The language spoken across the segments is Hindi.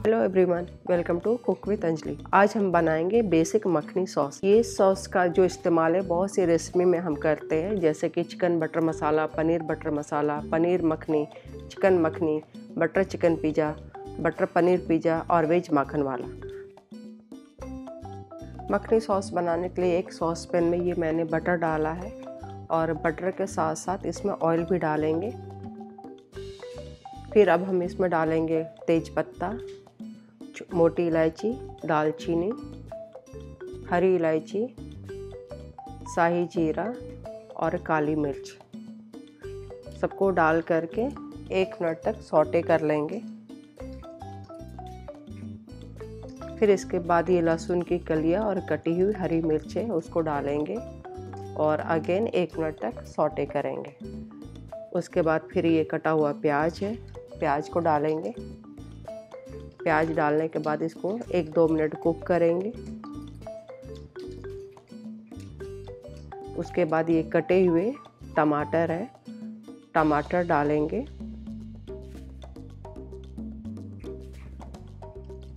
Hello everyone, welcome to cook with Anjali. आज हम बनाएंगे बेसिक मखनी सॉस। ये सॉस का जो इस्तेमाल है बहुत सी रेसिपी में हम करते हैं, जैसे कि chicken butter masala, paneer butter masala, paneer makhani, chicken makhani, butter chicken pizza, butter paneer pizza और वेज माखन वाला। मखनी सॉस बनाने के लिए एक सॉस पैन में ये मैंने बटर डाला है और बटर के साथ साथ इसमें ऑयल भी डालेंगे। फिर अब हम इसमें डालेंगे तेज पत्ता, मोटी इलायची, दालचीनी, हरी इलायची, शाही जीरा और काली मिर्च। सबको डाल करके 1 मिनट तक सौटे कर लेंगे। फिर इसके बाद ये लहसुन की कलियां और कटी हुई हरी मिर्चें उसको डालेंगे और अगेन 1 मिनट तक सौटे करेंगे। उसके बाद फिर ये कटा हुआ प्याज है, प्याज को डालेंगे। प्याज डालने के बाद इसको 1-2 मिनट कुक करेंगे। उसके बाद ये कटे हुए टमाटर है, टमाटर डालेंगे।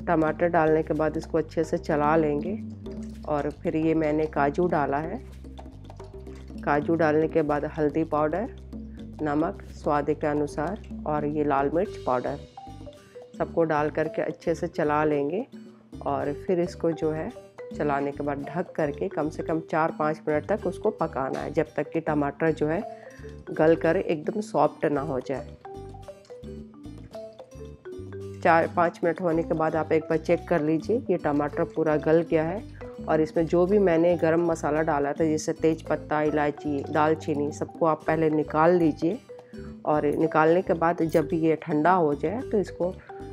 टमाटर डालने के बाद इसको अच्छे से चला लेंगे और फिर ये मैंने काजू डाला है। काजू डालने के बाद हल्दी पाउडर, नमक स्वाद के अनुसार और ये लाल मिर्च पाउडर सबको डाल करके अच्छे से चला लेंगे। और फिर इसको जो है चलाने के बाद ढक करके कम से कम 4-5 मिनट तक उसको पकाना है, जब तक कि टमाटर जो है गल कर एकदम सॉफ्ट ना हो जाए। 4-5 मिनट होने के बाद आप एक बार चेक कर लीजिए ये टमाटर पूरा गल गया है। और इसमें जो भी मैंने गरम मसाला डाला था जैसे तेज पत्ता, इलायची, दालचीनी, सबको आप पहले निकाल लीजिए। और निकालने के बाद जब ये ठंडा हो जाए तो इसको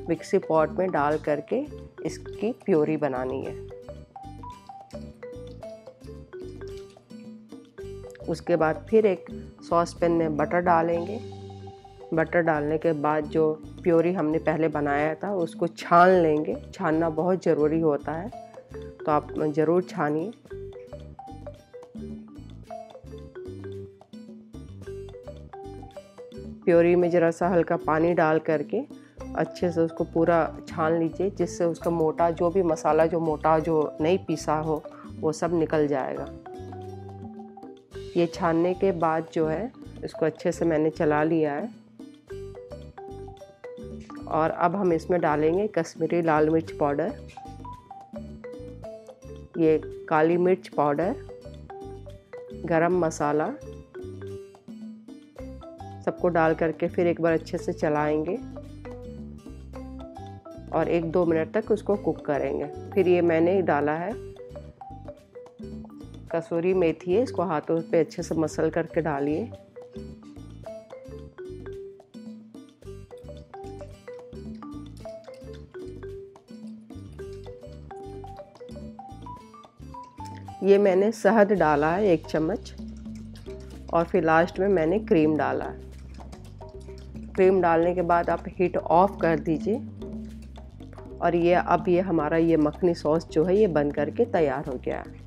मिक्सी पॉट में डाल करके इसकी प्योरी बनानी है। उसके बाद फिर एक सॉस पैन में बटर डालेंगे। बटर डालने के बाद जो प्योरी हमने पहले बनाया था उसको छान लेंगे। छानना बहुत ज़रूरी होता है, तो आप ज़रूर छानिए। प्योरी में ज़रा सा हल्का पानी डाल करके अच्छे से उसको पूरा छान लीजिए, जिससे उसका मोटा जो भी मसाला जो मोटा जो नहीं पीसा हो वो सब निकल जाएगा। ये छानने के बाद जो है इसको अच्छे से मैंने चला लिया है। और अब हम इसमें डालेंगे कश्मीरी लाल मिर्च पाउडर, ये काली मिर्च पाउडर, गरम मसाला, सबको डाल करके फिर एक बार अच्छे से चलाएंगे और 1-2 मिनट तक उसको कुक करेंगे। फिर ये मैंने डाला है कसूरी मेथी है, इसको हाथों पे अच्छे से मसल करके डालिए। ये मैंने शहद डाला है 1 चम्मच और फिर लास्ट में मैंने क्रीम डाला है। क्रीम डालने के बाद आप हीट ऑफ कर दीजिए और ये अब ये हमारा ये मखनी सॉस जो है ये बन करके तैयार हो गया है।